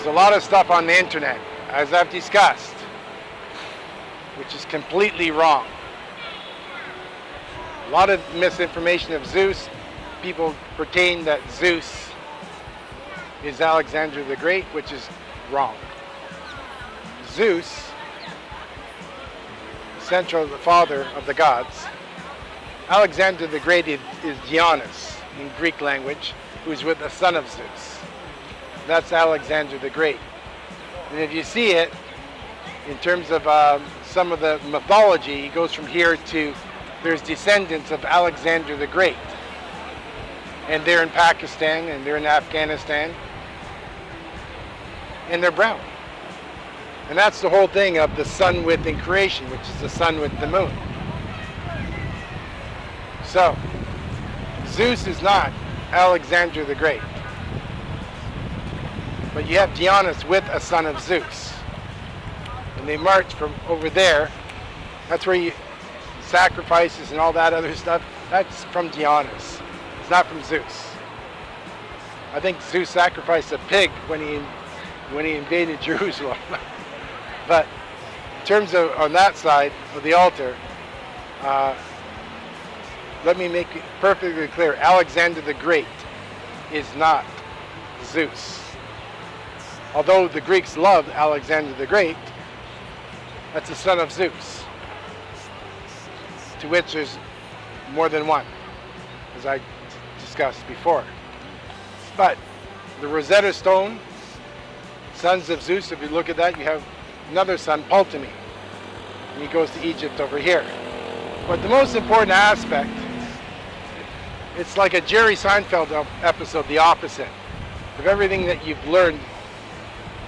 a lot of stuff on the internet, as I've discussed, which is completely wrong. A lot of misinformation of Zeus. People pertain that Zeus is Alexander the Great, which is wrong. Zeus, central the father of the gods. Alexander the Great is Dionysus in Greek language, who's with the son of Zeus. That's Alexander the Great. And if you see it, in terms of some of the mythology, it goes from here to, there's descendants of Alexander the Great. And they're in Pakistan, and they're in Afghanistan, and they're brown. And that's the whole thing of the sun within creation, which is the sun with the moon. So, Zeus is not Alexander the Great. But you have Dionysus with a son of Zeus. And they march from over there. That's where you sacrifices and all that other stuff. That's from Dionysus. It's not from Zeus. I think Zeus sacrificed a pig when he invaded Jerusalem. But in terms of on that side of the altar, let me make it perfectly clear. Alexander the Great is not Zeus. Although the Greeks loved Alexander the Great, that's the son of Zeus, to which there's more than one, as I discussed before. But the Rosetta Stone, sons of Zeus, if you look at that, you have another son, Ptolemy, and he goes to Egypt over here. But the most important aspect, it's like a Jerry Seinfeld episode, the opposite. If everything that you've learned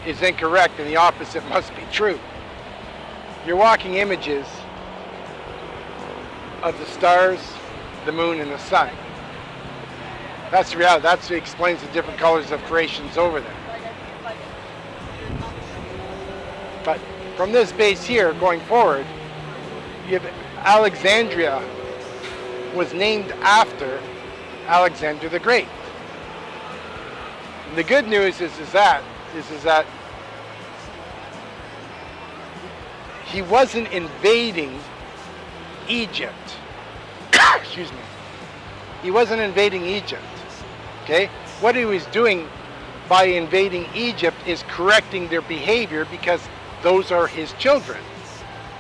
is incorrect, then the opposite must be true. You're walking images of the stars, the moon, and the sun. That's the reality. That's what explains the different colors of creations over there. But from this base here, going forward, you have Alexandria was named after Alexander the Great. And the good news is that he wasn't invading Egypt. Excuse me. He wasn't invading Egypt. Okay? What he was doing by invading Egypt is correcting their behavior, because those are his children,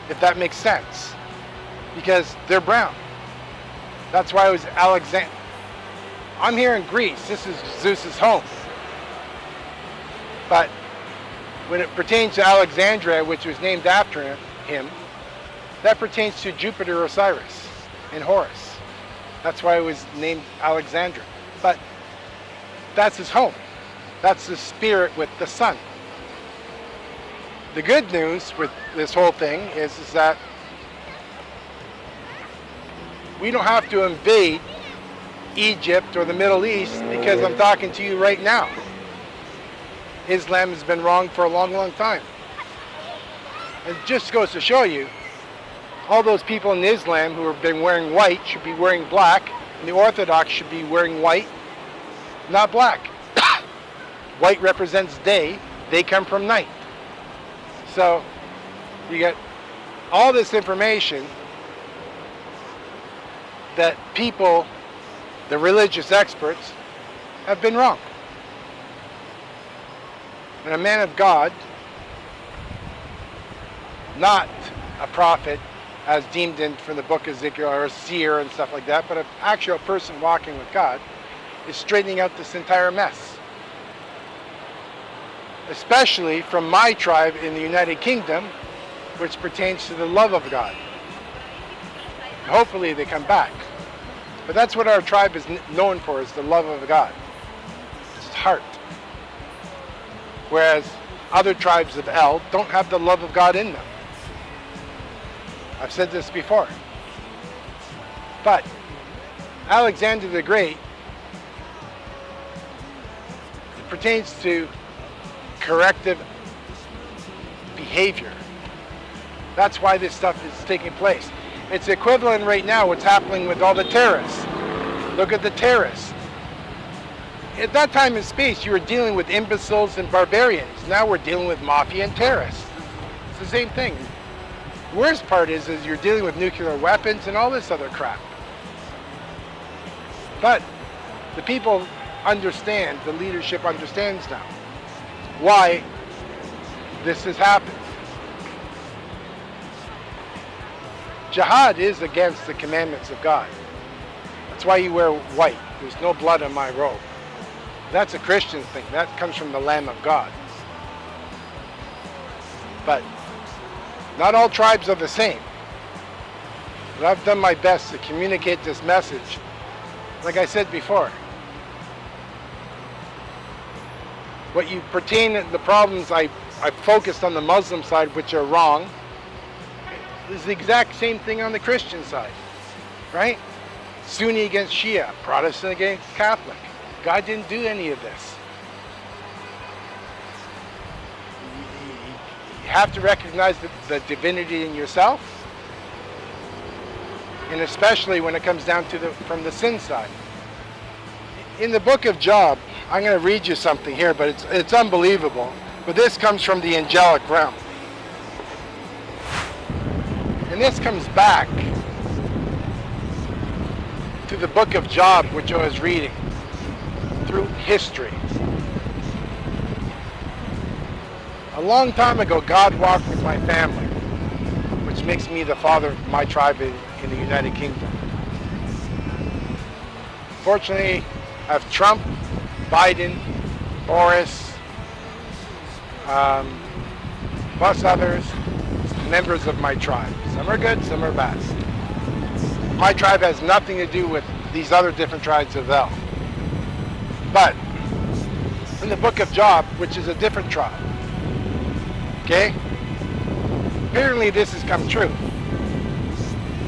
if that makes sense. Because they're brown. That's why it was Alexander. I'm here in Greece. This is Zeus's home. But when it pertains to Alexandria, which was named after him, that pertains to Jupiter, Osiris, and Horus. That's why it was named Alexandria. But that's his home. That's the spirit with the sun. The good news with this whole thing is that we don't have to invade Egypt or the Middle East, because I'm talking to you right now. Islam has been wrong for a long, long time. And it just goes to show you, all those people in Islam who have been wearing white should be wearing black, and the Orthodox should be wearing white, not black. White represents day, they come from night. So you get all this information that people, the religious experts, have been wrong. And a man of God, not a prophet as deemed in from the book of Ezekiel, or a seer and stuff like that, but an actual person walking with God, is straightening out this entire mess. Especially from my tribe in the United Kingdom, which pertains to the love of God. Hopefully they come back. But that's what our tribe is known for, is the love of God. It's heart. Whereas other tribes of El don't have the love of God in them. I've said this before. But Alexander the Great, it pertains to corrective behavior. That's why this stuff is taking place. It's equivalent right now what's happening with all the terrorists. Look at the terrorists At that time in space, you were dealing with imbeciles and barbarians. Now we're dealing with mafia and terrorists. It's the same thing. The worst part is you're dealing with nuclear weapons and all this other crap. But the people understand, the leadership understands now why this has happened. Jihad is against the commandments of God. That's why you wear white. There's no blood on my robe. That's a Christian thing. That comes from the Lamb of God. But not all tribes are the same. But I've done my best to communicate this message. Like I said before, what you pertain to the problems I focused on the Muslim side, which are wrong, is the exact same thing on the Christian side, right? Sunni against Shia, Protestant against Catholic. God didn't do any of this. You have to recognize the divinity in yourself, and especially when it comes down to from the sin side. In the book of Job, I'm going to read you something here, but it's unbelievable. But this comes from the angelic realm. And this comes back to the book of Job, which I was reading through history. A long time ago, God walked with my family, which makes me the father of my tribe in the United Kingdom. Fortunately, I have Trump, Biden, Boris, plus others, members of my tribe. Some are good, some are bad. My tribe has nothing to do with these other different tribes of El. But in the book of Job, which is a different tribe, okay? Apparently this has come true,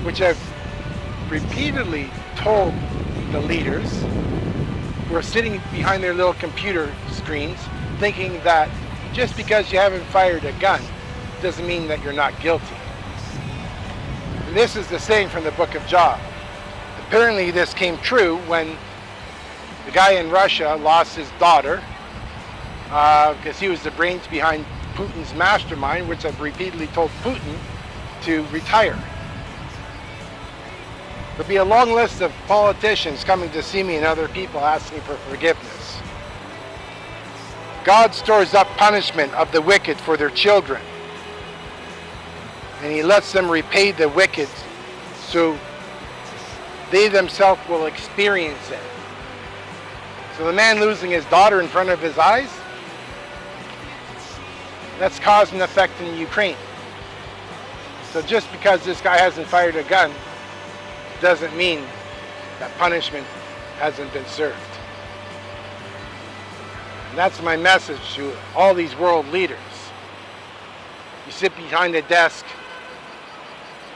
which I've repeatedly told the leaders who are sitting behind their little computer screens thinking that just because you haven't fired a gun doesn't mean that you're not guilty. And this is the saying from the book of Job. Apparently this came true when the guy in Russia lost his daughter because he was the brains behind Putin's mastermind, which I've repeatedly told Putin to retire. There'll be a long list of politicians coming to see me and other people asking for forgiveness. God stores up punishment of the wicked for their children, and he lets them repay the wicked so they themselves will experience it. So the man losing his daughter in front of his eyes, that's cause and effect in Ukraine. So just because this guy hasn't fired a gun doesn't mean that punishment hasn't been served. And that's my message to all these world leaders. You sit behind a desk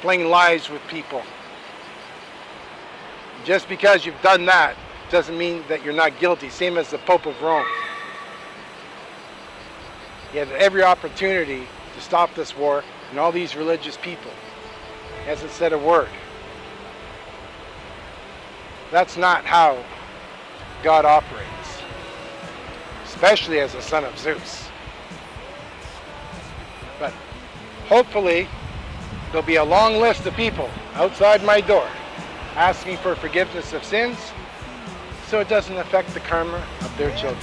playing lies with people. Just because you've done that doesn't mean that you're not guilty. Same as the Pope of Rome. He had every opportunity to stop this war, and all these religious people. He hasn't said a word. That's not how God operates, especially as a son of Zeus. But hopefully there'll be a long list of people outside my door asking for forgiveness of sins so it doesn't affect the karma of their children.